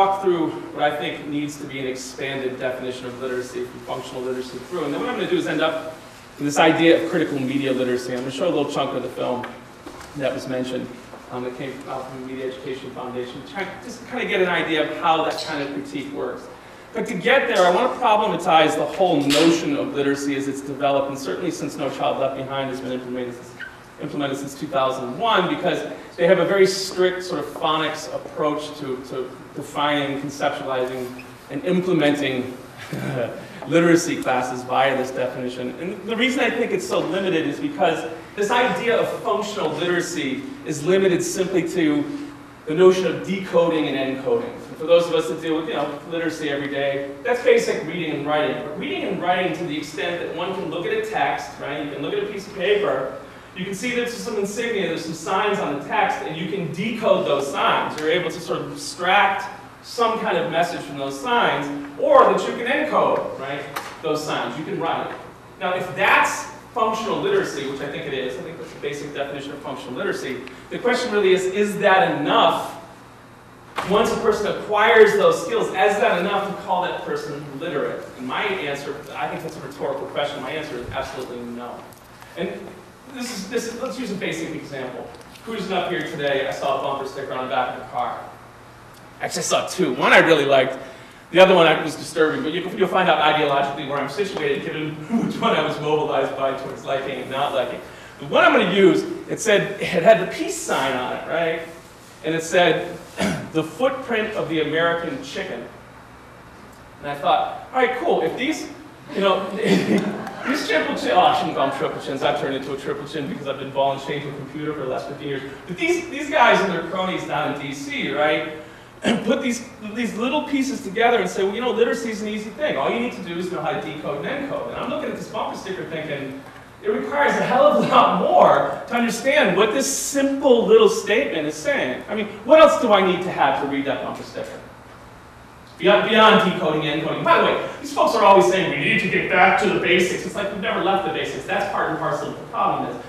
walk through what I think needs to be an expanded definition of literacy from functional literacy through. And then what I'm going to do is end up with this idea of critical media literacy. I'm going to show a little chunk of the film that was mentioned that came out from the Media Education Foundation, just kind of get an idea of how that kind of critique works. But to get there, I want to problematize the whole notion of literacy as it's developed, and certainly since No Child Left Behind has been implemented since 2001, because they have a very strict sort of phonics approach to defining, conceptualizing, and implementing literacy classes via this definition. And the reason I think it's so limited is because this idea of functional literacy is limited simply to the notion of decoding and encoding. And for those of us that deal with literacy every day, that's basic reading and writing. But reading and writing to the extent that one can look at a text, right? You can look at a piece of paper, you can see there's some insignia, there's some signs on the text, and you can decode those signs. You're able to sort of extract some kind of message from those signs, or that you can encode, right, those signs. You can write. Now, if that's functional literacy, which I think it is, I think that's the basic definition of functional literacy, the question really is that enough? Once a person acquires those skills, is that enough to call that person literate? And my answer, I think that's a rhetorical question, my answer is absolutely no. And let's use a basic example. Cruising up here today, I saw a bumper sticker on the back of the car. Actually, I saw two. One I really liked. The other one was disturbing, but you'll find out ideologically where I'm situated, given which one I was mobilized by towards liking and not liking. The one I'm going to use, it had the peace sign on it, right? And it said, the footprint of the American chicken. And I thought, all right, cool. If these, these triple chin, I shouldn't call them triple chins. I've turned into a triple chin because I've been ball and chain to a computer for the last 15 years. But these guys and their cronies down in DC, right, put these little pieces together and say, well, literacy is an easy thing. All you need to do is know how to decode and encode. And I'm looking at this bumper sticker thinking, it requires a hell of a lot more to understand what this simple little statement is saying. I mean, what else do I need to have to read that bumper sticker? Beyond decoding and encoding. By the way, these folks are always saying, we need to get back to the basics. It's like we've never left the basics. That's part and parcel of the problem is.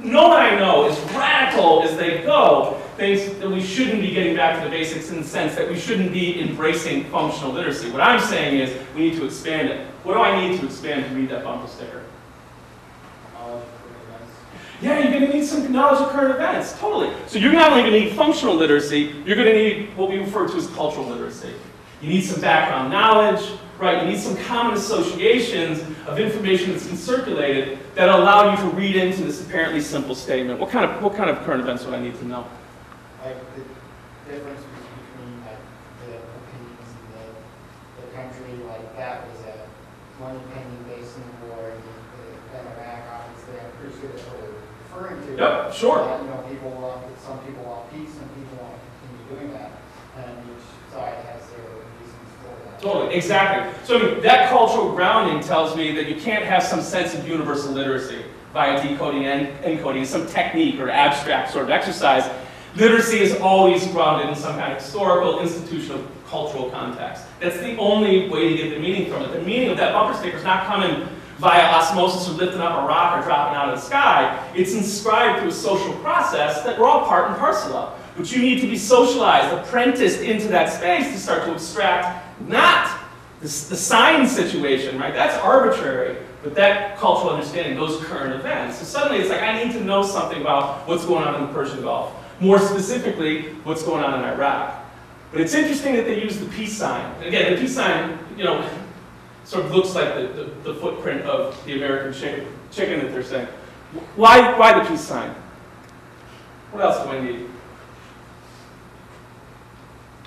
No one I know, as radical as they go, thinks that we shouldn't be getting back to the basics in the sense that we shouldn't be embracing functional literacy. What I'm saying is we need to expand it. What do I need to expand to read that bumper sticker? Yeah, you're going to need some knowledge of current events, totally. So you're not only going to need functional literacy, you're going to need what we refer to as cultural literacy. You need some background knowledge, right? You need some common associations of information that's been circulated that allow you to read into this apparently simple statement. What kind of current events would I need to know? Like the difference between like the opinions in the country, like that was one opinion based in the war, the Iraq obviously, I'm pretty sure that's what they're referring to. Yep, sure. Some people want peace, some people want to continue doing that, and each side has their reasons for that. Totally, exactly. So that cultural grounding tells me that you can't have some sense of universal literacy via decoding and encoding, some technique or abstract sort of exercise. Literacy is always grounded in some kind of historical, institutional, cultural context. That's the only way to get the meaning from it. The meaning of that bumper sticker is not coming via osmosis or lifting up a rock or dropping out of the sky. It's inscribed through a social process that we're all part and parcel of. But you need to be socialized, apprenticed into that space to start to extract not the sign situation, right? That's arbitrary, but that cultural understanding, those current events. So suddenly it's like I need to know something about what's going on in the Persian Gulf. More specifically, what's going on in Iraq. But it's interesting that they use the peace sign. Again, the peace sign, sort of looks like the footprint of the American chicken that they're saying. Why the peace sign? What else do I need?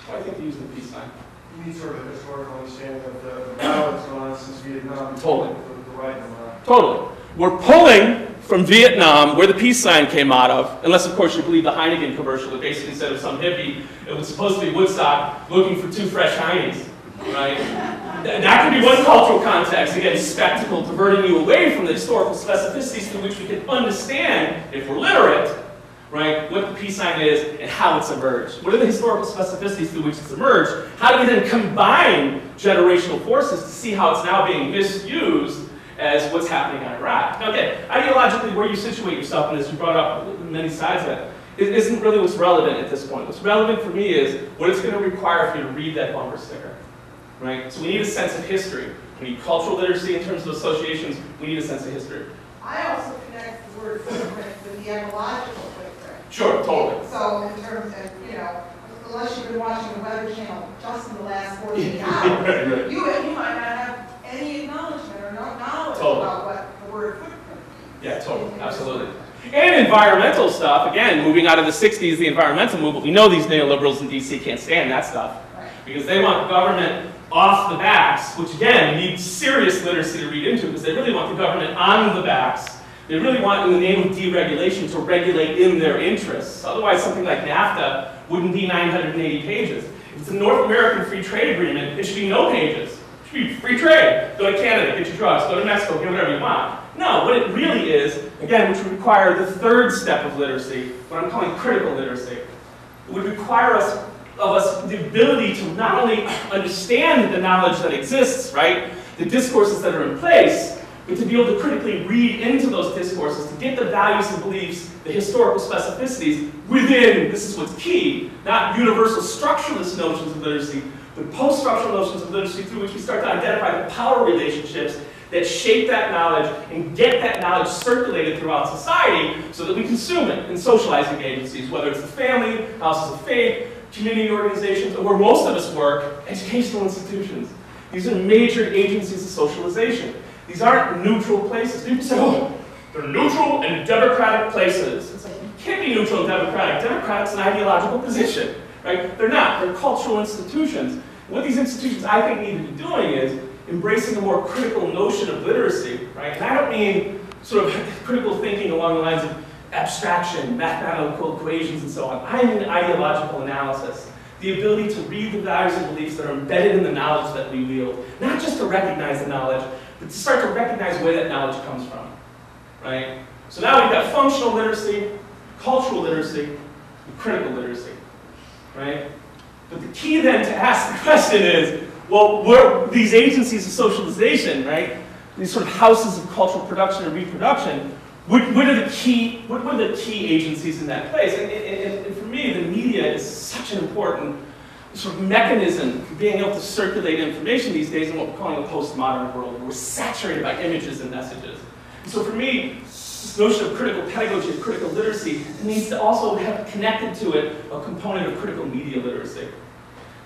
Why do I think they use the peace sign? You need sort of a historical understanding of the battle that's gone on since Vietnam. Totally. The right and the left. Totally. We're pulling from Vietnam, where the peace sign came out of, unless of course you believe the Heineken commercial that basically said of some hippie, it was supposed to be Woodstock looking for 2 fresh Heinies, right? That could be one cultural context, again, spectacle, diverting you away from the historical specificities through which we can understand, if we're literate, right, what the peace sign is and how it's emerged. What are the historical specificities through which it's emerged? How do we then combine generational forces to see how it's now being misused as what's happening in Iraq? Now, again, ideologically, where you situate yourself in this, you brought up many sides of it. isn't really what's relevant at this point. What's relevant for me is what it's going to require for you to read that bumper sticker, right? So we need a sense of history. We need cultural literacy in terms of associations. We need a sense of history. I also connect the word footprint with the ecological footprint. Sure, totally. So in terms of, unless you've been watching the Weather Channel just in the last 48 hours, Right. you might not have any acknowledgement or no knowledge Totally. about what the word footprint means. Yeah, totally, absolutely. And environmental stuff, again, moving out of the 60s, the environmental movement, we know these neoliberals in DC can't stand that stuff. Right. Because they want government off the backs, which again, you need serious literacy to read into, because they really want the government on the backs. They really want, in the name of deregulation, to regulate in their interests. Otherwise, something like NAFTA wouldn't be 980 pages. If it's a North American free trade agreement, it should be no pages. It should be free trade. Go to Canada, get your drugs. Go to Mexico, get whatever you want. No, what it really is, again, which would require the third step of literacy, what I'm calling critical literacy. It would require of us the ability to not only understand the knowledge that exists, right, the discourses that are in place, but to be able to critically read into those discourses, to get the values and beliefs, the historical specificities within, this is what's key, not universal structuralist notions of literacy, but post-structural notions of literacy through which we start to identify the power relationships that shape that knowledge and get that knowledge circulated throughout society so that we consume it in socializing agencies, whether it's the family, houses of faith, community organizations, or where most of us work, educational institutions. These are major agencies of socialization. These aren't neutral places. People say, oh, they're neutral and democratic places. It's like, you can't be neutral and democratic. Democratic's an ideological position, right? They're not. They're cultural institutions. And what these institutions, I think, need to be doing is embracing a more critical notion of literacy, right? And I don't mean sort of critical thinking along the lines of abstraction, mathematical equations, and so on. I mean ideological analysis. The ability to read the values and beliefs that are embedded in the knowledge that we wield. Not just to recognize the knowledge, but to start to recognize where that knowledge comes from, right? So now we've got functional literacy, cultural literacy, and critical literacy, right? But the key then to ask the question is, well, where these agencies of socialization, right? These sort of houses of cultural production and reproduction, what are the key agencies in that place? And for me, the media is such an important sort of mechanism for being able to circulate information these days in what we're calling a postmodern world, where we're saturated by images and messages. And so for me, this notion of critical pedagogy, of critical literacy, needs to also have connected to it a component of critical media literacy.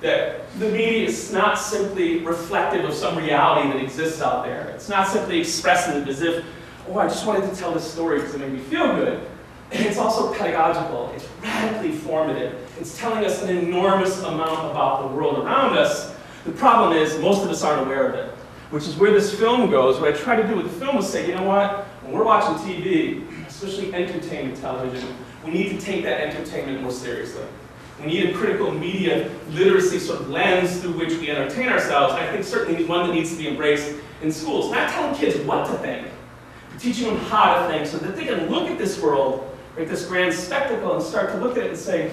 That the media is not simply reflective of some reality that exists out there. It's not simply expressing it as if, oh, I just wanted to tell this story because it made me feel good. And it's also pedagogical. It's radically formative. It's telling us an enormous amount about the world around us. The problem is most of us aren't aware of it, which is where this film goes. What I try to do with the film is say, you know what? When we're watching TV, especially entertainment television, we need to take that entertainment more seriously. We need a critical media literacy sort of lens through which we entertain ourselves. And I think certainly one that needs to be embraced in schools. Not telling kids what to think, but teaching them how to think so that they can look at this world, right, this grand spectacle, and start to look at it and say,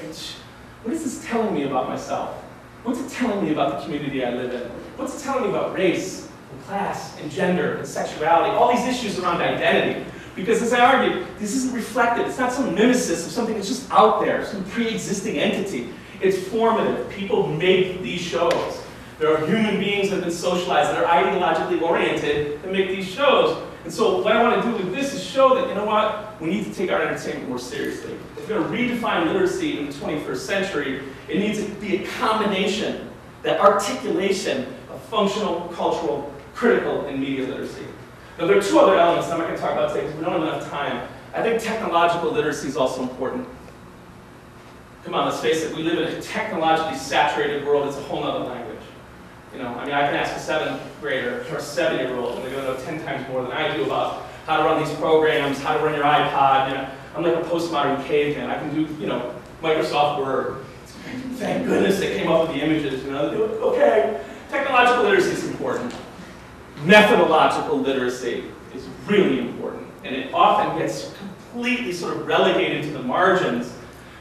what is this telling me about myself? What's it telling me about the community I live in? What's it telling me about race, and class, and gender, and sexuality? All these issues around identity. Because as I argued, this isn't reflective. It's not some mimesis of something that's just out there, some pre-existing entity. It's formative. People make these shows. There are human beings that have been socialized, that are ideologically oriented, that make these shows. And so what I want to do with this is show that, you know what, we need to take our entertainment more seriously. If we're going to redefine literacy in the 21st century, it needs to be a combination, that articulation of functional, cultural, critical, and media literacy. Now, there are two other elements I'm not going to talk about today because we don't have enough time. I think technological literacy is also important. Come on, let's face it, we live in a technologically saturated world. It's a whole other language. You know, I mean, I can ask a 7th grader or a 7-year-old, and they're going to know 10 times more than I do about how to run these programs, how to run your iPod. You know, I'm like a postmodern caveman. I can do, you know, Microsoft Word. Thank goodness they came up with the images. You know, okay, technological literacy is important. Methodological literacy is really important, and it often gets completely sort of relegated to the margins.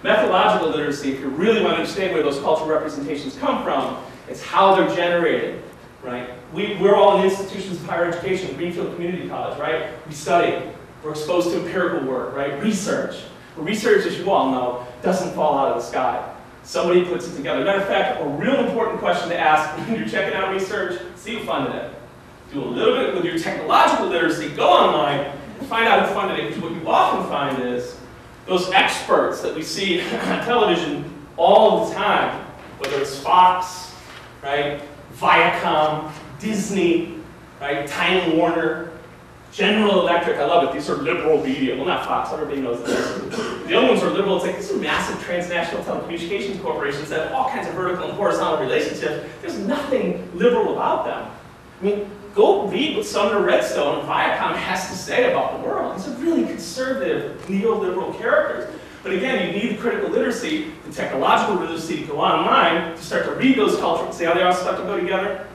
Methodological literacy, if you really want to understand where those cultural representations come from, it's how they're generated, right? We're all in institutions of higher education, Greenfield Community College, right? We study, we're exposed to empirical work, right? Research. Research, as you all know, doesn't fall out of the sky. Somebody puts it together. Matter of fact, a real important question to ask when you're checking out research, see who funded it. Do a little bit with your technological literacy, go online, and find out who funded it, because what you often find is those experts that we see on television all the time, whether it's Fox, right, Viacom, Disney, right, Time Warner, General Electric, I love it, these are liberal media. Well, not Fox, everybody knows this. The other ones are liberal. It's like these are massive transnational telecommunications corporations that have all kinds of vertical and horizontal relationships. There's nothing liberal about them. I mean, go read what Sumner Redstone and Viacom has to say about the world. These are really conservative, neoliberal characters. But again, you need the critical literacy, the technological literacy to go online, to start to read those cultures, see how they all start to go together.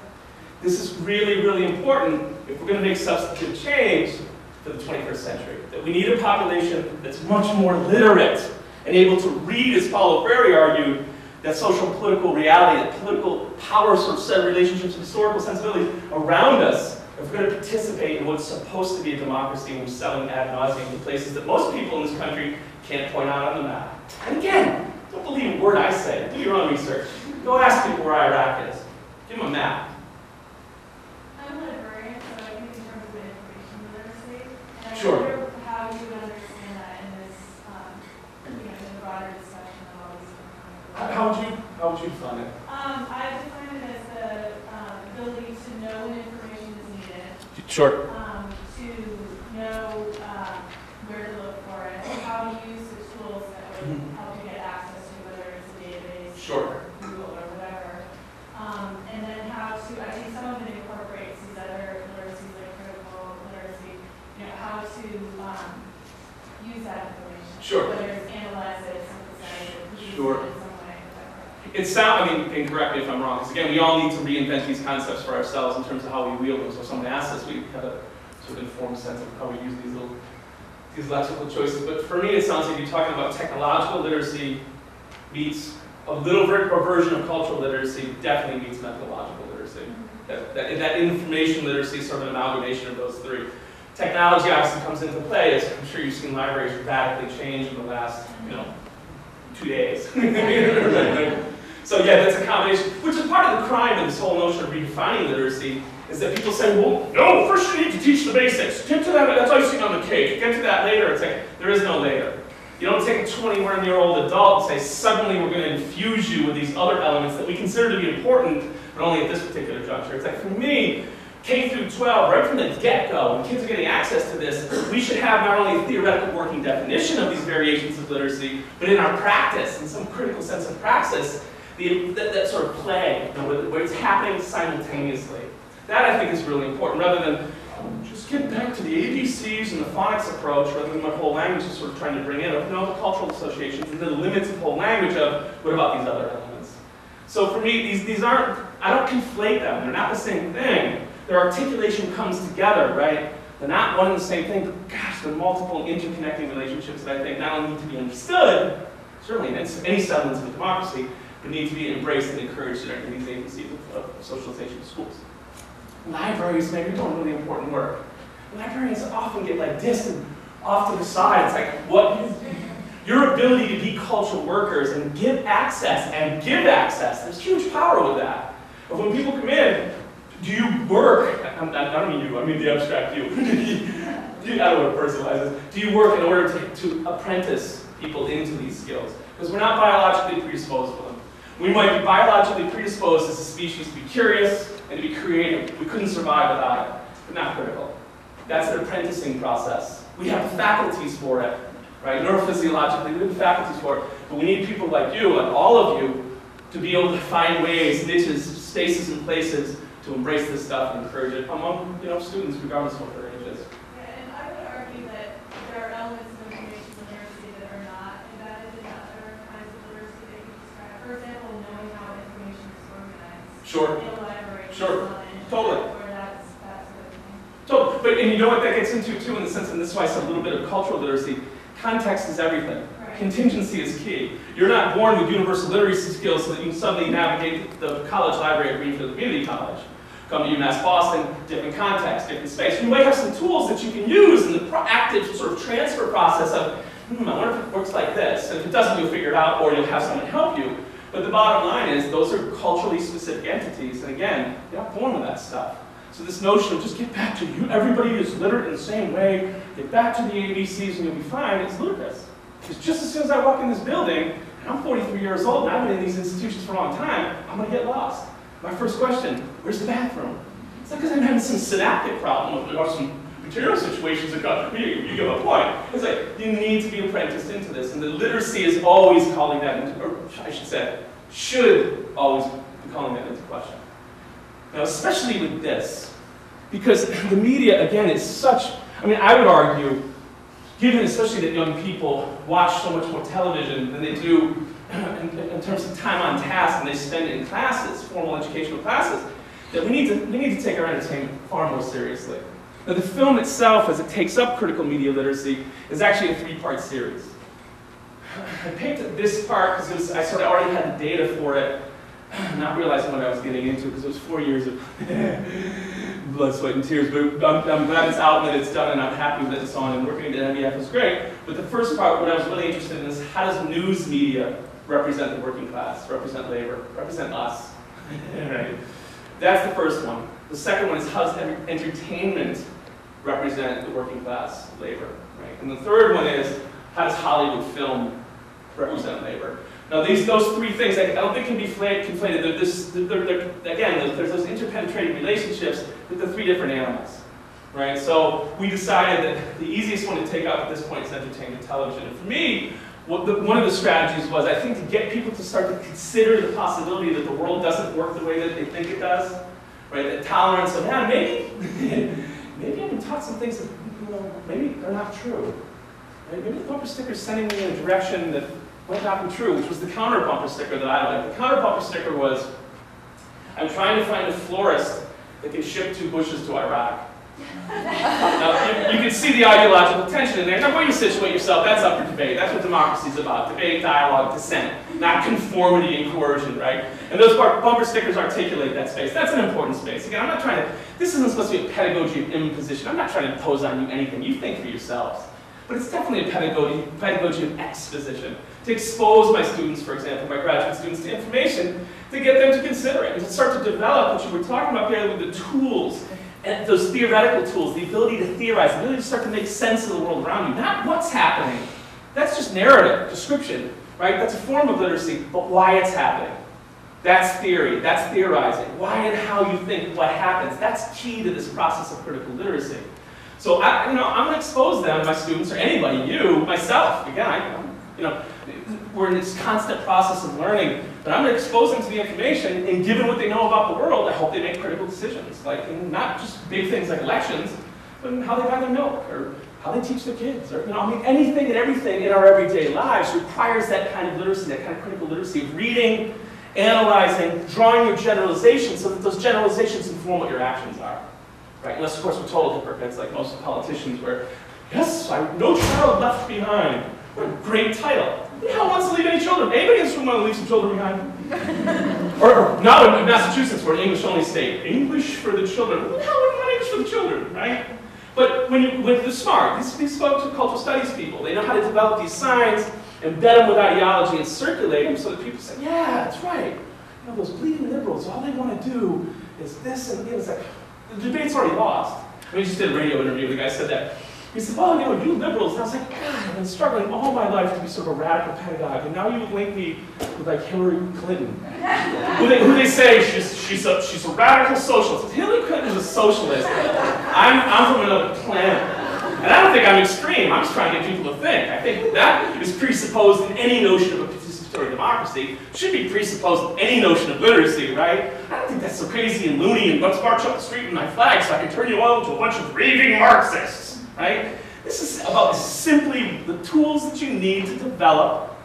This is really, really important if we're going to make substantive change for the 21st century. That we need a population that's much more literate and able to read, as Paulo Freire argued, that social and political reality, that political power sort of set relationships and historical sensibilities around us, if we're going to participate in what's supposed to be a democracy, and we're selling ad nauseum to places that most people in this country can't point out on the map. And again, don't believe a word I say. Do your own research. Go ask people where Iraq is. Give them a map. I'm a librarian, so I think in terms of information literacy. And I Sure. wonder how you would understand that in this, in the broader discussion of all these different How would you define it? I define it as the ability to know when information is needed, Sure. to know where to look for it, how to use the tools that would help you get access to, whether it's a database Sure. or Google or whatever. And then how to, I think some of it incorporates these other literacies like critical literacy, how to use that information. Sure. Whether it's analyze it, synthesize it, use Sure. it in some way, whatever. It sounds, and correct me if I'm wrong, because again, we all need to reinvent these concepts for ourselves in terms of how we wield them. So if someone asks us, we have a sort of informed sense of how we use these lexical choices. But for me, it sounds like you're talking about technological literacy meets a little version of cultural literacy, definitely meets methodological literacy. That information literacy is sort of an amalgamation of those three. Technology obviously comes into play, as I'm sure you've seen libraries radically change in the last, 2 days. So yeah, that's a combination, which is part of the crime of this whole notion of redefining literacy, is that people say, well, no, first you need to teach the basics. Get to that, that's icing on the cake. Get to that later. It's like, there is no later. You don't take a 21-year-old adult and say, suddenly we're going to infuse you with these other elements that we consider to be important, but only at this particular juncture. It's like, for me, K through 12, right from the get-go, when kids are getting access to this, we should have not only a theoretical working definition of these variations of literacy, but in our practice, in some critical sense of praxis, that sort of play, where it's happening simultaneously. That, I think, is really important, rather than just get back to the ABCs and the phonics approach, rather than what whole language is sort of trying to bring in, of no, the cultural associations and the limits of whole language of, what about these other elements? So for me, these aren't, I don't conflate them, they're not the same thing. Their articulation comes together, right? They're not one and the same thing, but gosh, they're multiple interconnecting relationships that I think not only need to be understood, certainly in any semblance of democracy, but need to be embraced and encouraged in these agencies of socialization of schools. Libraries, maybe doing really important work. Librarians often get like distant off to the side. It's like, what your ability to be cultural workers and give access, there's huge power with that. But when people come in, do you work, I don't mean you, I mean the abstract you. I don't want to personalize this. Do you work in order to apprentice people into these skills? Because we're not biologically predisposed for them. We might be biologically predisposed as a species to be curious and to be creative. We couldn't survive without it, but not critical. That's an apprenticing process. We have the faculties for it, right? Neurophysiologically, we have the faculties for it. But we need people like you, like all of you, to be able to find ways, niches, spaces, and places to embrace this stuff and encourage it among students, regardless of what their age is. Yeah, and I would argue that there are elements of information literacy that are not embedded in other kinds of literacy that you describe. For example, knowing how information is organized. Sure. In a library. Sure. Or Totally. that sort of thing. So, and you know what that gets into too, in the sense, and this is why I said a little bit of cultural literacy. Context is everything. Right. Contingency is key. You're not born with universal literacy skills so that you can suddenly navigate the college library at Greenfield Community College. Come to UMass Boston, different context, different space. You might have some tools that you can use in the active sort of transfer process of I wonder if it works like this. And if it doesn't, you'll figure it out, or you'll have someone help you. But the bottom line is, those are culturally specific entities, and again, you're not born with that stuff. So this notion of just get back to you, everybody is literate in the same way, get back to the ABCs and you'll be fine, it's ludicrous. Because just as soon as I walk in this building, and I'm 43 years old and I've been in these institutions for a long time, I'm going to get lost. My first question, where's the bathroom? It's not because I'm having some synaptic problem or some material situations that got you give a point. It's like, you need to be apprenticed into this, and the literacy is always calling that into, or I should say, should always be calling that into question. Now, especially with this, because the media, again, is such, I mean, I would argue, given especially that young people watch so much more television than they do in terms of time on task and they spend it in classes, formal educational classes, that we need to take our entertainment far more seriously. Now, the film itself, as it takes up critical media literacy, is actually a 3-part series. I picked this part because I sort of already had the data for it, not realizing what I was getting into, because it was 4 years of blood, sweat, and tears. But I'm glad it's out and that it's done, and I'm happy that it's on, and working at NBF is great. But the first part, what I was really interested in is, how does news media represent the working class, represent labor, represent us? Right? That's the first one. The second one is, how does entertainment represent the working class, labor? Right? And the third one is, how does Hollywood film represent labor? Now, those 3 things, I don't think can be conflated. Again, there's those interpenetrating relationships with the 3 different animals, right? So we decided that the easiest one to take out at this point is entertainment television. And for me, one of the strategies was, I think, to get people to start to consider the possibility that the world doesn't work the way that they think it does, right? That tolerance of, yeah, maybe I've been taught some things that, maybe they're not true. Right? Maybe the bumper sticker is sending me in a direction that might not be true, which was the counter bumper sticker that I liked. The counter bumper sticker was, I'm trying to find a florist that can ship 2 bushes to Iraq. Now, you can see the ideological tension in there. Now, where you situate yourself, that's up for debate. That's what democracy is about. Debate, dialogue, dissent, not conformity and coercion, right? And those bumper stickers articulate that space. That's an important space. Again, I'm not trying to, this isn't supposed to be a pedagogy of imposition. I'm not trying to impose on you anything. You think for yourselves. But it's definitely a pedagogy of exposition. To expose my students, for example, my graduate students, to information, to get them to consider it, and to start to develop what you were talking about here with the tools, and those theoretical tools, the ability to theorize, the ability to start to make sense of the world around you. Not what's happening. That's just narrative, description, right? That's a form of literacy, but why it's happening. That's theory, that's theorizing. Why and how you think what happens. That's key to this process of critical literacy. So I'm going to expose them, my students, or anybody, you, myself. Again, we're in this constant process of learning, but I'm going to expose them to the information, and given what they know about the world, I hope they make critical decisions. Like, not just big things like elections, but in how they buy their milk, or how they teach their kids, or anything and everything in our everyday lives requires that kind of literacy, that kind of critical literacy of reading, analyzing, drawing your generalizations so that those generalizations inform what your actions are. Right? Unless, of course, we're total hypocrites, like most politicians, where, yes, no child left behind. What a great title. Who the hell wants to leave any children? Anybody in this room want to leave some children behind? or not in Massachusetts, we're an English-only state. English for the children. Who the hell would want English for the children, right? But when they're smart, these folks are cultural studies people. They know how to develop these signs, embed them with ideology, and circulate them so that people say, yeah, that's right. Those bleeding liberals, all they want to do is this and it's like, the debate's already lost. We just did a radio interview, the guy said that. He said, well, you liberals. And I was like, God, I've been struggling all my life to be sort of a radical pedagogue, and now you link me with like Hillary Clinton. who they say she's a radical socialist. If Hillary Clinton is a socialist, I'm from another planet. And I don't think I'm extreme. I'm just trying to get people to think. I think that is presupposed in any notion of a participatory democracy. Should be presupposed in any notion of literacy, right? I don't think that's so crazy and loony and let's march up the street with my flag so I can turn you all into a bunch of raving Marxists, right? This is about simply the tools that you need to develop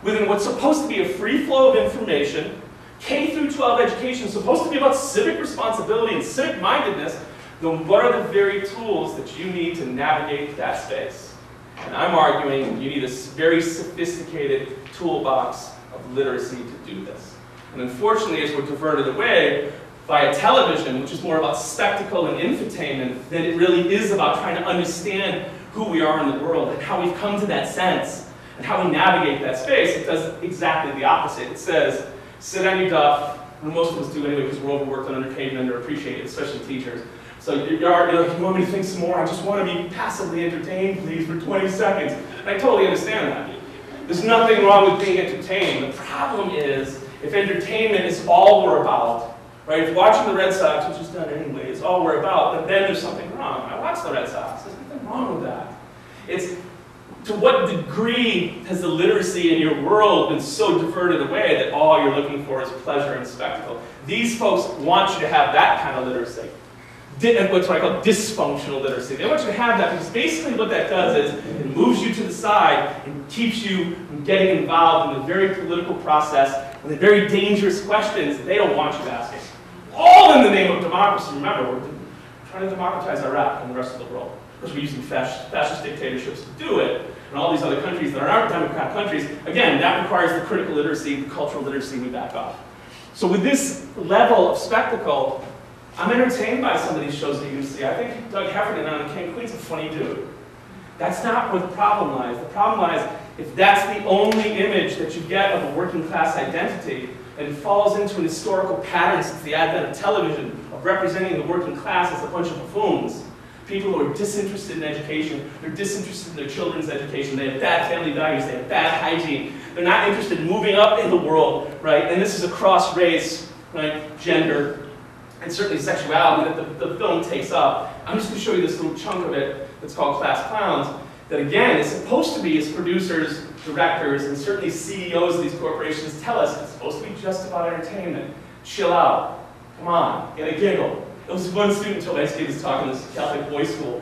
within what's supposed to be a free flow of information. K through 12 education is supposed to be about civic responsibility and civic mindedness. Then what are the very tools that you need to navigate that space? And I'm arguing you need a very sophisticated toolbox of literacy to do this. And unfortunately, as we're diverted away via television, which is more about spectacle and infotainment, than it really is about trying to understand who we are in the world and how we've come to that sense and how we navigate that space, it does exactly the opposite. It says, sit on your duff, and most of us do anyway because we're overworked and underpaid and underappreciated, especially teachers. So you're like, you want me to think some more? I just want to be passively entertained, please, for 20 seconds. And I totally understand that. There's nothing wrong with being entertained. The problem is, if entertainment is all we're about, right? If watching the Red Sox, which is done anyway, is all we're about, then there's something wrong. I watch the Red Sox. There's nothing wrong with that. It's to what degree has the literacy in your world been so diverted away that all you're looking for is pleasure and spectacle? These folks want you to have that kind of literacy. What's what I call dysfunctional literacy. They want you to have that because basically what that does is it moves you to the side and keeps you from getting involved in the very political process and the very dangerous questions they don't want you asking. All in the name of democracy. Remember, we're trying to democratize Iraq and the rest of the world. Of course, we're using fascist dictatorships to do it, and all these other countries that aren't democratic countries. Again, that requires the critical literacy, the cultural literacy we back up. So with this level of spectacle, I'm entertained by some of these shows that you can see. I think Doug Heffernan on The King Queen's a funny dude. That's not where the problem lies. The problem lies if that's the only image that you get of a working class identity, and it falls into an historical pattern since the advent of television of representing the working class as a bunch of buffoons. People who are disinterested in education, they're disinterested in their children's education, they have bad family values, they have bad hygiene, they're not interested in moving up in the world, right? And this is across race, right, gender, and certainly sexuality that the film takes up. I'm just going to show you this little chunk of it that's called Class Clowns, that again is supposed to be, as producers, directors, and certainly CEOs of these corporations tell us, it's supposed to be just about entertainment. Chill out. Come on, get a giggle. There was one student told me, I gave this talk in this Catholic boys' school,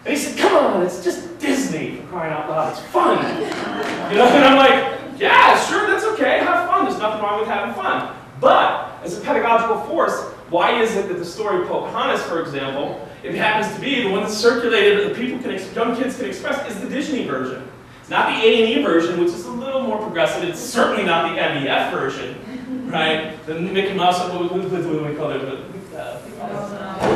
and he said, come on, it's just Disney, for crying out loud, it's fun. You know, and I'm like, yeah, sure, that's okay, have fun, there's nothing wrong with having fun. But, as a pedagogical force, why is it that the story of Pocahontas, for example, it happens to be the one that's circulated that people can, young kids can express, is the Disney version. It's not the A&E version, which is a little more progressive. It's certainly not the MEF version, right? The Mickey Mouse, what do we call it?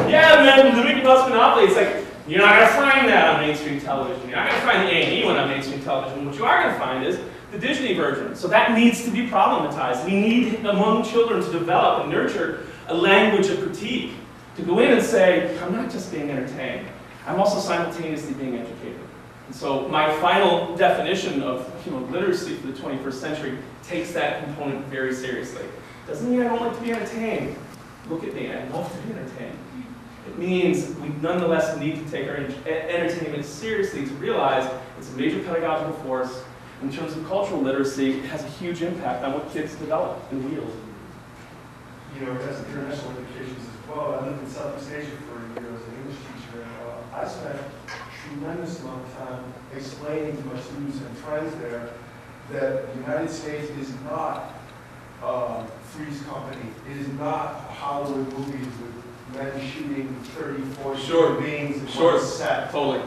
Yeah, man, the Mickey Mouse Monopoly. It's like, you're not going to find that on mainstream television. You're not going to find the A&E one on mainstream television. What you are going to find is the Disney version. So that needs to be problematized. We need, among children, to develop and nurture a language of critique, to go in and say, I'm not just being entertained, I'm also simultaneously being educated. And so my final definition of literacy for the 21st century takes that component very seriously. Doesn't mean I don't like to be entertained. Look at me, I love to be entertained. It means we nonetheless need to take our entertainment seriously to realize it's a major pedagogical force. In terms of cultural literacy, it has a huge impact on what kids develop and wield. You know, it has international implications as well. I lived in Southeast Asia for a year as an English teacher, and I spent a tremendous amount of time explaining to my students and friends there that the United States is not Three's Company. It is not Hollywood movies with men shooting 30, 40 human beings in one set. Totally.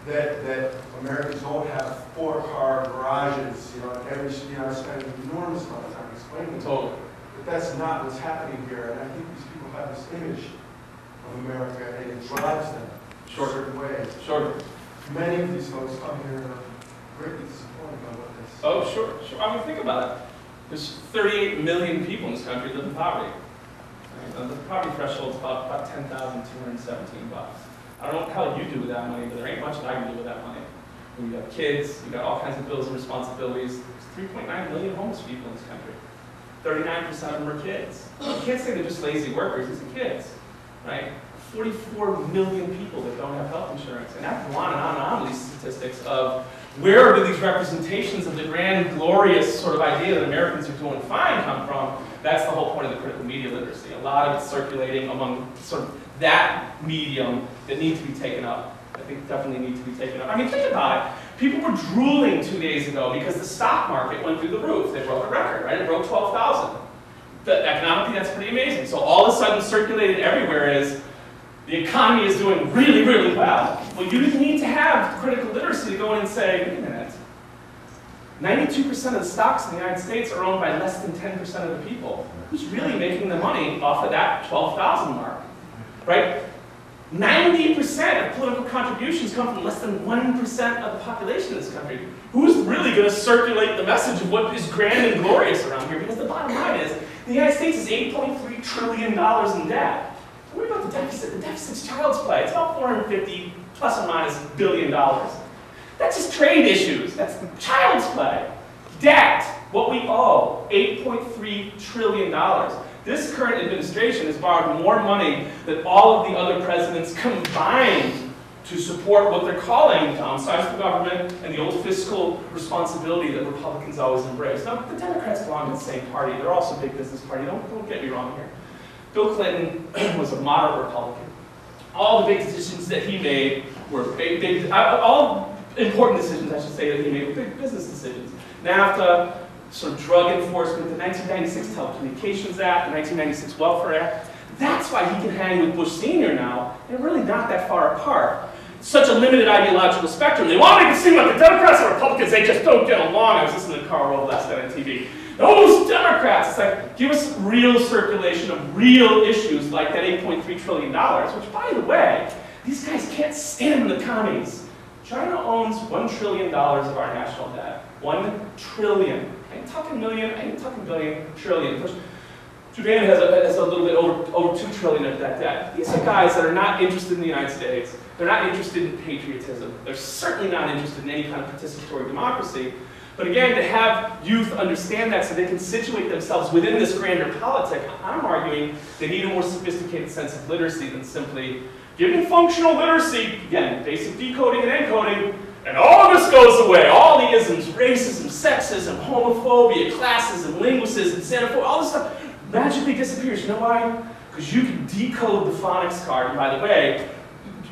That Americans don't have 4-car garages, I spent an enormous amount of time explaining Totally. But that's not what's happening here, and I think these people have this image of America, and it drives them in certain ways. Sure. Many of these folks come here and are greatly disappointed by what they see. Oh, sure. I mean, think about it. There's 38 million people in this country that live in poverty. Right? The poverty threshold is about $10,217. I don't know how you do with that money, but there ain't much that I can do with that money. When you got kids, you got all kinds of bills and responsibilities. There's 3.9 million homeless people in this country. 39% of them are kids. You can't say they're just lazy workers, these are kids, right? 44 million people that don't have health insurance. And I can go on and on and on with these statistics of where do these representations of the grand, glorious sort of idea that Americans are doing fine come from. That's the whole point of the critical media literacy. A lot of it's circulating among sort of that medium that needs to be taken up. I think definitely need to be taken up. I mean, think about it. People were drooling 2 days ago because the stock market went through the roof. They broke a record, right? It broke 12,000. Economically, that's pretty amazing. So all of a sudden circulated everywhere is the economy is doing really, really well. Well, you need to have critical literacy to go in and say, wait a minute, 92% of the stocks in the United States are owned by less than 10% of the people. Who's really making the money off of that 12,000 mark, right? 90% of political contributions come from less than 1% of the population of this country. Who's really going to circulate the message of what is grand and glorious around here? Because the bottom line is, the United States is $8.3 trillion in debt. What about the deficit? The deficit's child's play. It's about 450 plus or minus billion dollars. That's just trade issues. That's child's play. Debt, what we owe, $8.3 trillion. This current administration has borrowed more money than all of the other presidents combined to support what they're calling downsize the government and the old fiscal responsibility that Republicans always embrace. Now, the Democrats belong to the same party. They're also a big business party. Don't get me wrong here. Bill Clinton was a moderate Republican. All the big decisions that he made were all important decisions, I should say, that he made were big business decisions. NAFTA, sort of drug enforcement, the 1996 Telecommunications Act, the 1996 Welfare Act. That's why he can hang with Bush Sr. now. They're really not that far apart. Such a limited ideological spectrum. They want to make it seem like the Democrats and Republicans, they just don't get along. I was listening to Karl Rove last night on TV. Those Democrats, it's like, give us real circulation of real issues like that $8.3 trillion, which, by the way, these guys can't stand the commies. China owns $1 trillion of our national debt. 1 trillion. I ain't talking million, I ain't talking billion, trillion. Japan has a little bit over 2 trillion of that debt. These are guys that are not interested in the United States. They're not interested in patriotism. They're certainly not interested in any kind of participatory democracy. But again, to have youth understand that so they can situate themselves within this grander politic, I'm arguing they need a more sophisticated sense of literacy than simply giving functional literacy, again, basic decoding and encoding, and all this goes away. All the isms, racism, sexism, homophobia, classism, linguicism, xenophobia, all this stuff magically disappears. You know why? Because you can decode the phonics card. And by the way,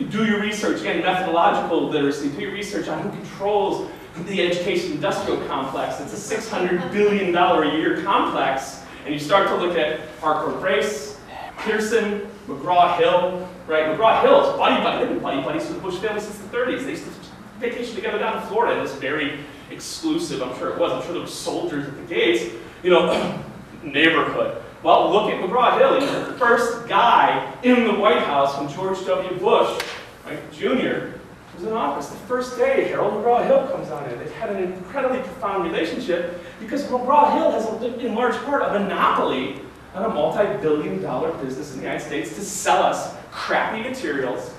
do your research, again, methodological literacy, do your research on who controls the education industrial complex. It's a $600 billion a year complex. And you start to look at Harcourt Brace, Pearson, McGraw-Hill, right? McGraw-Hill is buddy-buddy. They've been buddy-buddies with the Bush family since the 30s. They used to vacation together down in Florida in this very exclusive, I'm sure it was, I'm sure there were soldiers at the gates, you know, neighborhood. Well, look at McGraw-Hill. He was the first guy in the White House when George W. Bush, right, Jr., was in office. The first day, Harold McGraw-Hill comes on in. They've had an incredibly profound relationship because McGraw-Hill has, in large part, a monopoly on a multi-billion-dollar business in the United States to sell us crappy materials,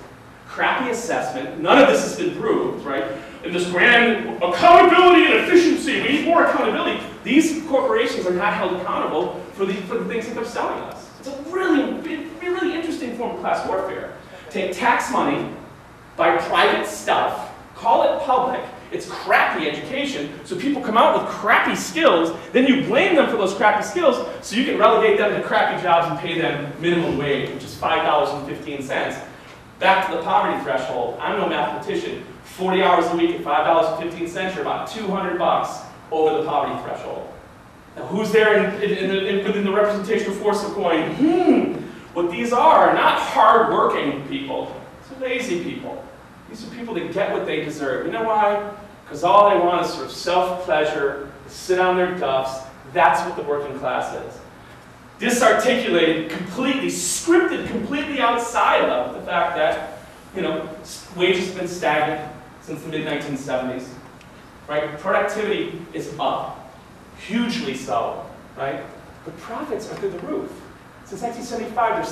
crappy assessment. None of this has been proved, right? In this grand accountability and efficiency, we need more accountability. These corporations are not held accountable for the things that they're selling us. It's a really interesting form of class warfare. Take tax money, buy private stuff, call it public, it's crappy education, so people come out with crappy skills, then you blame them for those crappy skills, so you can relegate them to crappy jobs and pay them minimum wage, which is $5.15. Back to the poverty threshold. I'm no mathematician. 40 hours a week at $5.15, you're about $200 over the poverty threshold. Now, who's there within the representational force of going, what these are not hard-working people. These are lazy people. These are people that get what they deserve. You know why? Because all they want is sort of self-pleasure, sit on their duffs. That's what the working class is. Disarticulated, completely, scripted, completely outside of the fact that, you know, wages have been stagnant since the mid-1970s, right? Productivity is up, hugely so, right? But profits are through the roof. Since 1975, they're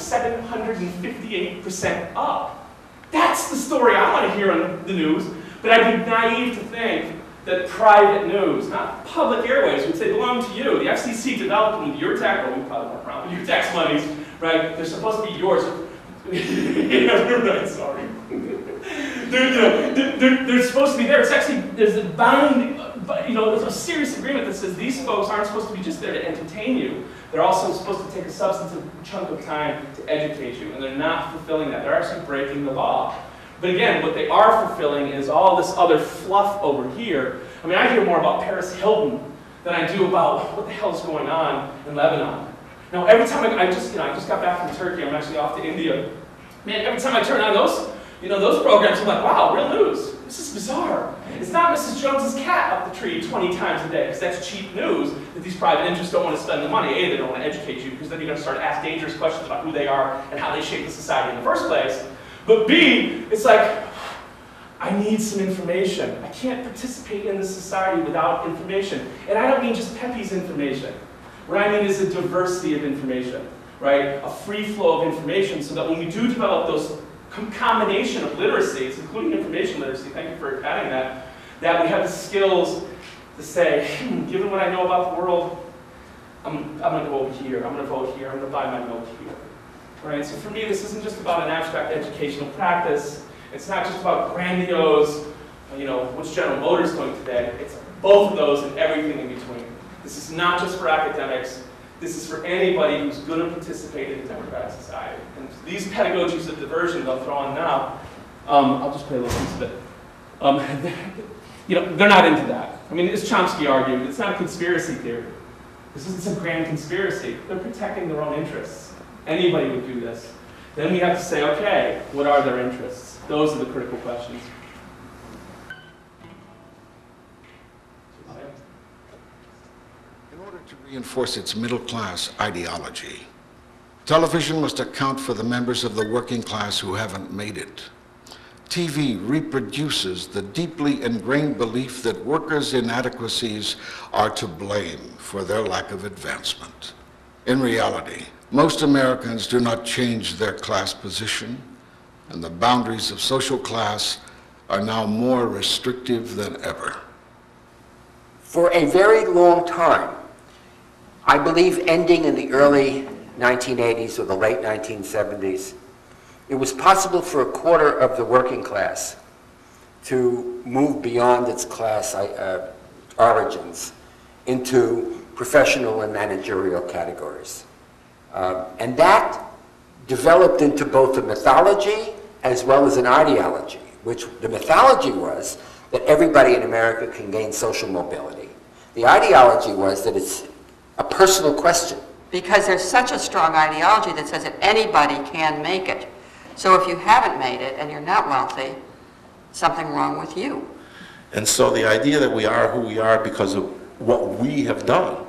758% up. That's the story I want to hear on the news, but I'd be naive to think that private news, not public airways, which they belong to you. The FCC developed them with your tax, well, we probably weren't around, but your tax monies, right? They're supposed to be yours. Yeah, you're right, sorry. They're supposed to be there. It's actually, there's a bound, you know, there's a serious agreement that says these folks aren't supposed to be just there to entertain you. They're also supposed to take a substantive chunk of time to educate you, and they're not fulfilling that. They're actually breaking the law. But again, what they are fulfilling is all this other fluff over here. I mean, I hear more about Paris Hilton than I do about what the hell is going on in Lebanon. Now, every time I just got back from Turkey. I'm actually off to India. Man, every time I turn on those programs, I'm like, wow, real news. This is bizarre. It's not Mrs. Jones's cat up the tree 20 times a day, because that's cheap news that these private interests don't want to spend the money. A, they don't want to educate you, because then you're going to start to ask dangerous questions about who they are and how they shape the society in the first place. But B, it's like, I need some information. I can't participate in this society without information. And I don't mean just Pepe's information. What I mean is a diversity of information, right? A free flow of information so that when we do develop those combination of literacies, including information literacy, thank you for adding that, that we have the skills to say, given what I know about the world, I'm going to go over here, I'm going to vote here, I'm going to buy my milk here. Right? So for me, this isn't just about an abstract educational practice. It's not just about grandiose, what's General Motors doing today. It's both of those and everything in between. This is not just for academics. This is for anybody who's going to participate in a democratic society. And these pedagogies of diversion they'll throw on now, I'll just play a little piece of it. They're not into that. I mean, as Chomsky argued, it's not a conspiracy theory. This isn't some grand conspiracy. They're protecting their own interests. Anybody would do this. Then we have to say, okay, what are their interests? Those are the critical questions. In order to reinforce its middle-class ideology, television must account for the members of the working class who haven't made it. TV reproduces the deeply ingrained belief that workers' inadequacies are to blame for their lack of advancement. In reality, most Americans do not change their class position, and the boundaries of social class are now more restrictive than ever. For a very long time, I believe ending in the early 1980s or the late 1970s, it was possible for a quarter of the working class to move beyond its class origins into professional and managerial categories. And that developed into both a mythology as well as an ideology, which the mythology was that everybody in America can gain social mobility. The ideology was that it's a personal question. Because there's such a strong ideology that says that anybody can make it. So if you haven't made it and you're not wealthy, something wrong with you. And so the idea that we are who we are because of what we have done,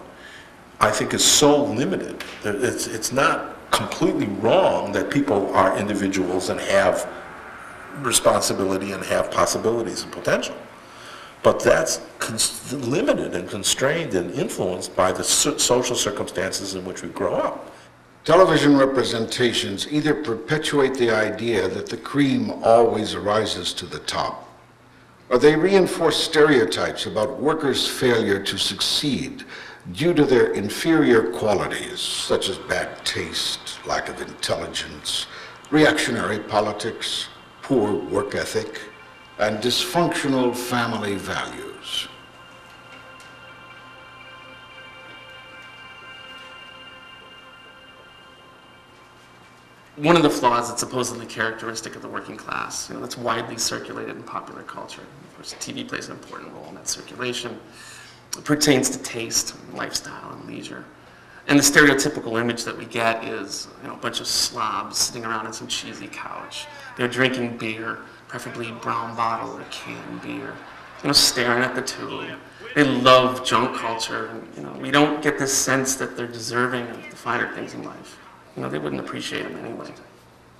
I think is so limited. It's not completely wrong that people are individuals and have responsibility and have possibilities and potential. But that's limited and constrained and influenced by the social circumstances in which we grow up. Television representations either perpetuate the idea that the cream always rises to the top, or they reinforce stereotypes about workers' failure to succeed due to their inferior qualities, such as bad taste, lack of intelligence, reactionary politics, poor work ethic, and dysfunctional family values. One of the flaws that's supposedly characteristic of the working class, that's widely circulated in popular culture. Of course, TV plays an important role in that circulation. It pertains to taste, lifestyle, and leisure. And the stereotypical image that we get is a bunch of slobs sitting around on some cheesy couch. They're drinking beer, preferably brown bottle or canned beer, staring at the tube. They love junk culture, and we don't get this sense that they're deserving of the finer things in life. They wouldn't appreciate them anyway.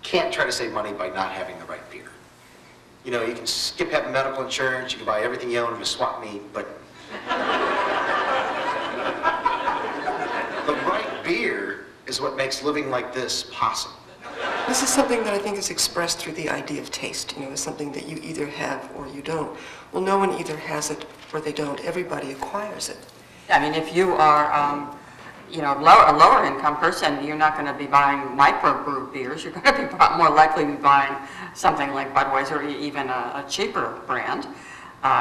Can't try to save money by not having the right beer. You can skip having medical insurance, you can buy everything you own at a swap meet, but the right beer is what makes living like this possible. This is something that I think is expressed through the idea of taste. It's something that you either have or you don't. Well, no one either has it or they don't. Everybody acquires it. I mean, if you are, a lower income person, you're not going to be buying microbrew beers. You're going to be more likely to be buying something like Budweiser or even a cheaper brand.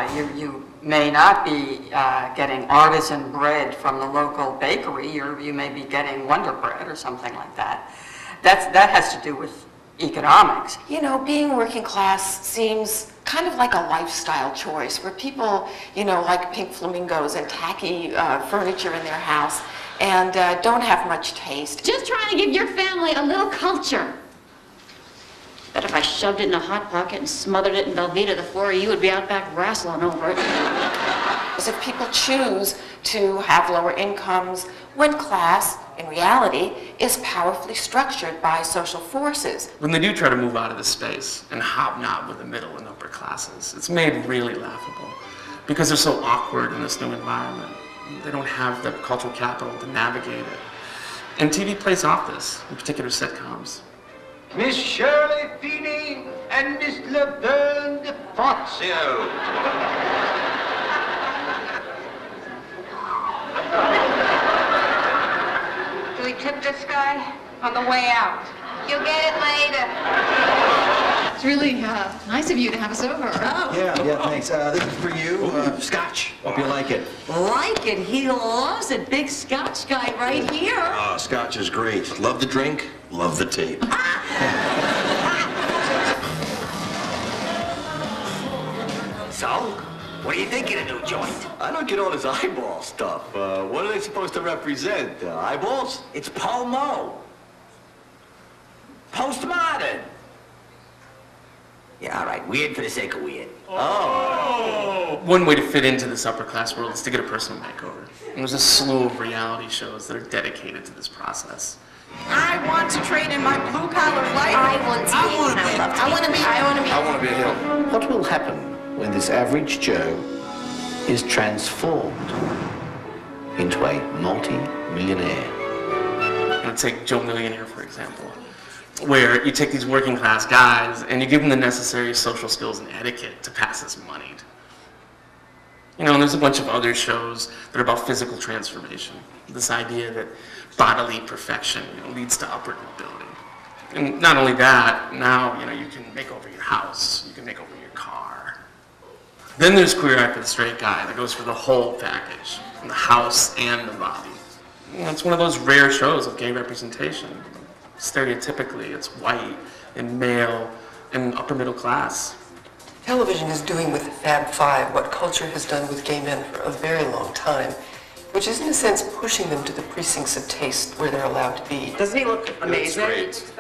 You may not be getting artisan bread from the local bakery. You may be getting Wonder Bread or something like that. That has to do with economics. Being working class seems kind of like a lifestyle choice where people, like pink flamingos and tacky furniture in their house and don't have much taste. Just trying to give your family a little culture. Bet if I shoved it in a Hot Pocket and smothered it in Velveeta, the four of you would be out back wrestling over it. Because if people choose to have lower incomes when class in reality, is powerfully structured by social forces. When they do try to move out of this space and hobnob with the middle and upper classes, it's made really laughable because they're so awkward in this new environment. They don't have the cultural capital to navigate it. And TV plays off this, in particular sitcoms. Miss Shirley Feeney and Miss Laverne DeFazio. Do we tip this guy on the way out? You'll get it later. It's really nice of you to have us over. Oh. Yeah, thanks. This is for you. Scotch. Hope you like it. Like it? He loves it. Big Scotch guy right here. Oh, Scotch is great. Love the drink, love the tape. So, what do you think of the new joint? I don't get all this eyeball stuff. What are they supposed to represent? Eyeballs? It's Pomo. Postmodern. Yeah, all right. Weird for the sake of weird. Oh! One way to fit into this upper class world is to get a personal makeover. And there's a slew of reality shows that are dedicated to this process. I want to train in my blue-collar life. I want to be a hill. What will happen when this average Joe is transformed into a multi-millionaire? And take Joe Millionaire, for example, where you take these working class guys and you give them the necessary social skills and etiquette to pass as moneyed. You know, and there's a bunch of other shows that are about physical transformation. This idea that bodily perfection leads to upward mobility. And not only that, now you can make over your house, you can make over your car. Then there's Queer Eye for the Straight Guy that goes for the whole package, from the house and the body. It's one of those rare shows of gay representation. Stereotypically, it's white and male and upper middle class. Television is doing with the Fab Five what culture has done with gay men for a very long time, which is in a sense pushing them to the precincts of taste where they're allowed to be. Doesn't he look amazing? Great.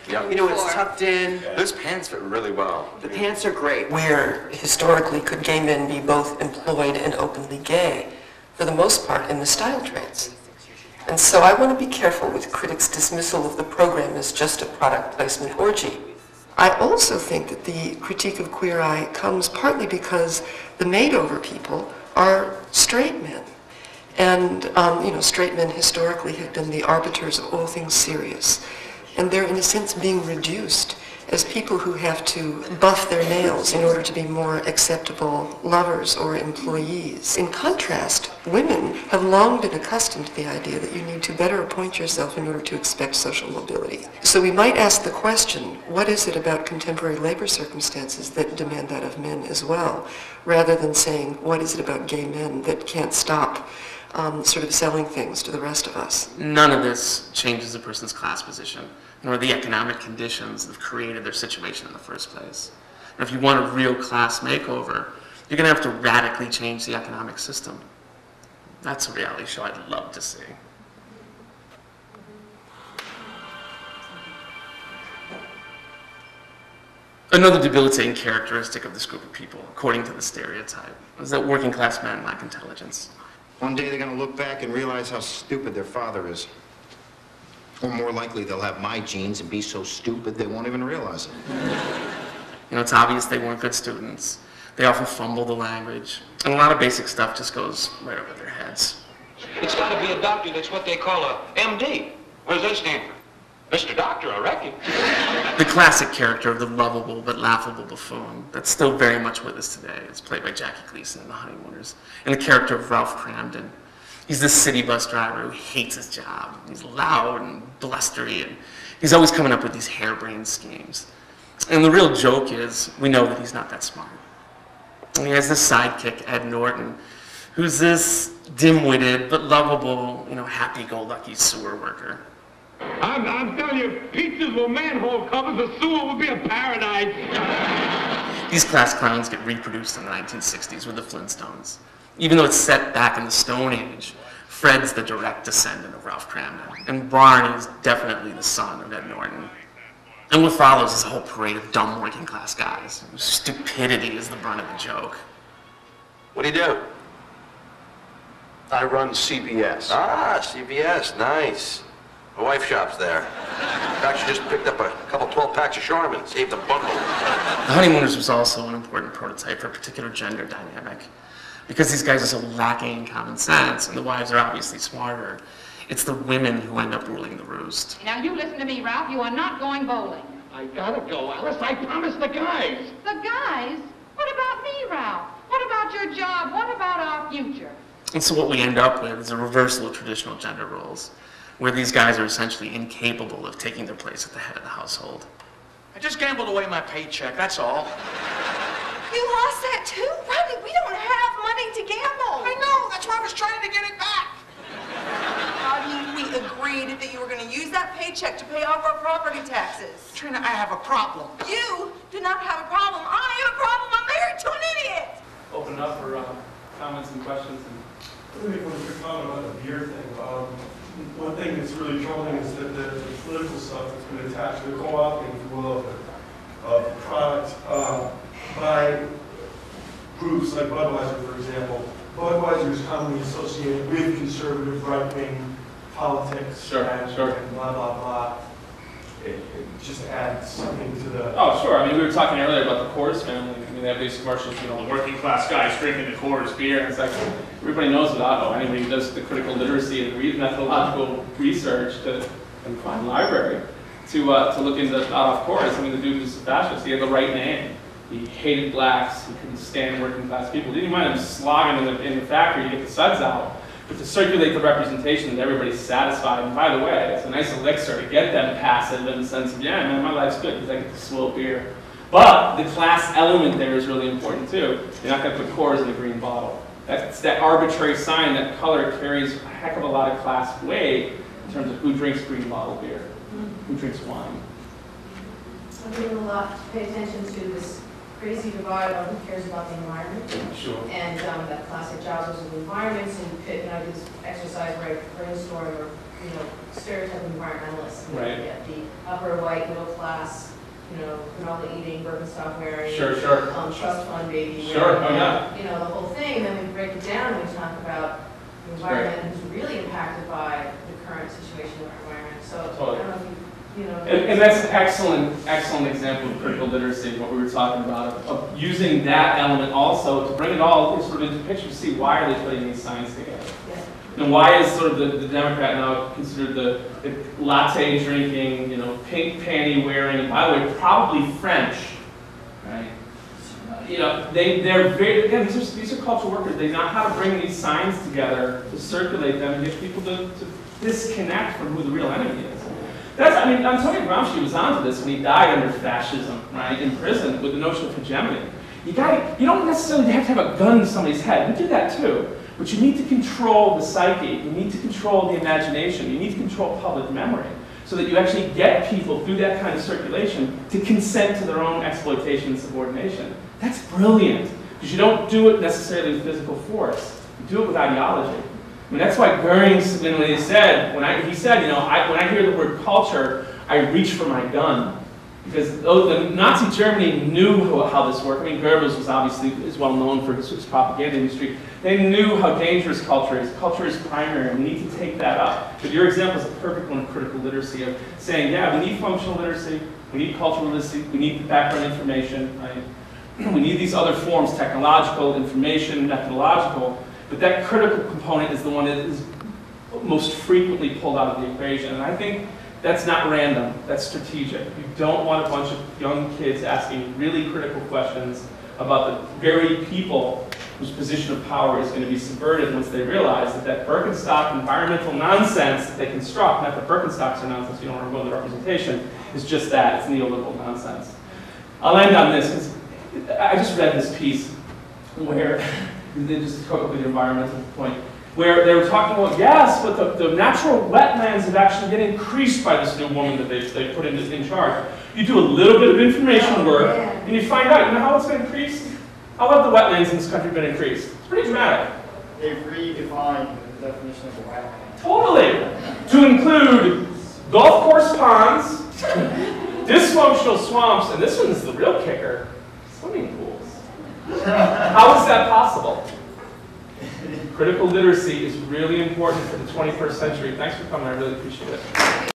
Yeah. You know, it's tucked in. Those pants fit really well. The pants are great. Where, historically, could gay men be both employed and openly gay? For the most part, in the style trades. And so I want to be careful with critics' dismissal of the program as just a product placement orgy. I also think that the critique of Queer Eye comes partly because the made-over people are straight men. And, straight men historically have been the arbiters of all things serious. And they're, in a sense, being reduced as people who have to buff their nails in order to be more acceptable lovers or employees. In contrast, women have long been accustomed to the idea that you need to better appoint yourself in order to expect social mobility. So we might ask the question, what is it about contemporary labor circumstances that demand that of men as well, rather than saying, what is it about gay men that can't stop sort of selling things to the rest of us? None of this changes a person's class position, nor the economic conditions that have created their situation in the first place. And if you want a real class makeover, you're going to have to radically change the economic system. That's a reality show I'd love to see. Another debilitating characteristic of this group of people, according to the stereotype, is that working class men lack intelligence. One day they're going to look back and realize how stupid their father is. Or more likely, they'll have my genes and be so stupid they won't even realize it. It's obvious they weren't good students. They often fumble the language. And a lot of basic stuff just goes right over their heads. It's got to be a doctor. That's what they call a MD. What does that stand for? Mr. Doctor, I reckon. The classic character of the lovable but laughable buffoon that's still very much with us today is played by Jackie Gleason in The Honeymooners. And the character of Ralph Cramden. He's this city bus driver who hates his job. He's loud and blustery, and he's always coming up with these harebrained schemes. And the real joke is, we know that he's not that smart. And he has this sidekick, Ed Norton, who's this dim-witted but lovable, happy-go-lucky sewer worker. I'm telling you, if pizzas were manhole covers, the sewer would be a paradise. These class clowns get reproduced in the 1960s with the Flintstones. Even though it's set back in the Stone Age, Fred's the direct descendant of Ralph Cramden, and Barney's definitely the son of Ed Norton. And what follows is a whole parade of dumb working class guys. Stupidity is the brunt of the joke. What do you do? I run CBS. Ah, CBS, nice. My wife shops there. In fact, she just picked up a couple 12-packs of Charmin, saved a bundle. The Honeymooners was also an important prototype for a particular gender dynamic. Because these guys are so lacking in common sense, and the wives are obviously smarter, it's the women who end up ruling the roost. Now you listen to me, Ralph. You are not going bowling. I gotta go, Alice. I promised the guys. The guys? What about me, Ralph? What about your job? What about our future? And so what we end up with is a reversal of traditional gender roles, where these guys are essentially incapable of taking their place at the head of the household. I just gambled away my paycheck, that's all. You lost that too? Rodney, we don't have money to gamble. I know, that's why I was trying to get it back. Rodney, we agreed that you were going to use that paycheck to pay off our property taxes. Trina, I have a problem. You do not have a problem. I have a problem. I'm married to an idiot. Open up for comments and questions. Let me make one quick comment about the beer thing. One thing that's really troubling is that the political stuff that's been attached to the co-opting, if you will, of the product by groups like Budweiser, for example. Budweiser is commonly associated with conservative right-wing politics and blah, blah, blah. It just adds something to the... Oh, sure. I mean, we were talking earlier about the Coors family. I mean, they have these commercials, you know, working class guys drinking the Coors beer. And it's like, everybody knows what Otto, anybody who does the critical literacy and methodological research and find library to look into Otto Coors. I mean, the dude was a fascist. He had the right name. He hated blacks. He couldn't stand working class people. He didn't mind him slogging in the factory to get the suds out. But to circulate the representation that everybody's satisfied, and by the way, it's a nice elixir to get them passive in the sense of, yeah, man, my life's good because I get to swill beer. But the class element there is really important too. You're not going to put Coors in a green bottle. That's that arbitrary sign, that color carries a heck of a lot of class weight in terms of who drinks green bottle beer, who drinks wine. I think a lot to pay attention to this crazy divide on who cares about the environment. Sure. And that classic jobs of the environments, and you know, I do this exercise where I brainstorm or, you know, stereotype environmentalists. And Right. You get the upper white, middle class, you know, granola eating, Birkenstock wearing. Sure. Trust fund baby. Sure, oh yeah. You know, the whole thing, and then we break it down and we talk about the environment who's really impacted by the current situation of our environment. So Totally. I don't know if you know. And that's an excellent example of critical literacy, what we were talking about, of using that element also to bring it all sort of into picture to see why are they putting these signs together. Yeah. And why is sort of the Democrat now considered the latte drinking, you know, pink panty wearing, and by the way, probably French, right? You know, they're very, again, these are cultural workers. They know how to bring these signs together to circulate them and get people to disconnect from who the real enemy is. That's, I mean, Antonio Gramsci was onto this when he died under fascism, right, in prison with the notion of hegemony. You don't necessarily have to have a gun to somebody's head. We do that too. But you need to control the psyche. You need to control the imagination. You need to control public memory so that you actually get people through that kind of circulation to consent to their own exploitation and subordination. That's brilliant, because you don't do it necessarily with physical force. You do it with ideology. I mean, that's why Goering, when he said, he said, you know, when I hear the word culture, I reach for my gun. Because the Nazi Germany knew how this worked. I mean, Goebbels was obviously is well known for his propaganda industry. They knew how dangerous culture is. Culture is primary, and we need to take that up. But your example is a perfect one of critical literacy, of saying, yeah, we need functional literacy, we need cultural literacy, we need the background information, right? We need these other forms, technological, information, methodological, but that critical component is the one that is most frequently pulled out of the equation. And I think that's not random, that's strategic. You don't want a bunch of young kids asking really critical questions about the very people whose position of power is going to be subverted once they realize that Birkenstock environmental nonsense that they construct, not that Birkenstocks are nonsense, you don't want to go into representation, is just that, it's neoliberal nonsense. I'll end on this, because I just read this piece where, they just hook up with the environmental point, where they were talking about, yes, but the natural wetlands have actually been increased by this new woman that they put in charge. You do a little bit of information work, and you find out, you know how it's been increased? How have the wetlands in this country been increased? It's pretty dramatic. They've redefined the definition of a wetland. Totally. To include golf course ponds, dysfunctional swamps, and this one's the real kicker, swimming pools. How is that possible? Critical literacy is really important for the 21st century. Thanks for coming, I really appreciate it.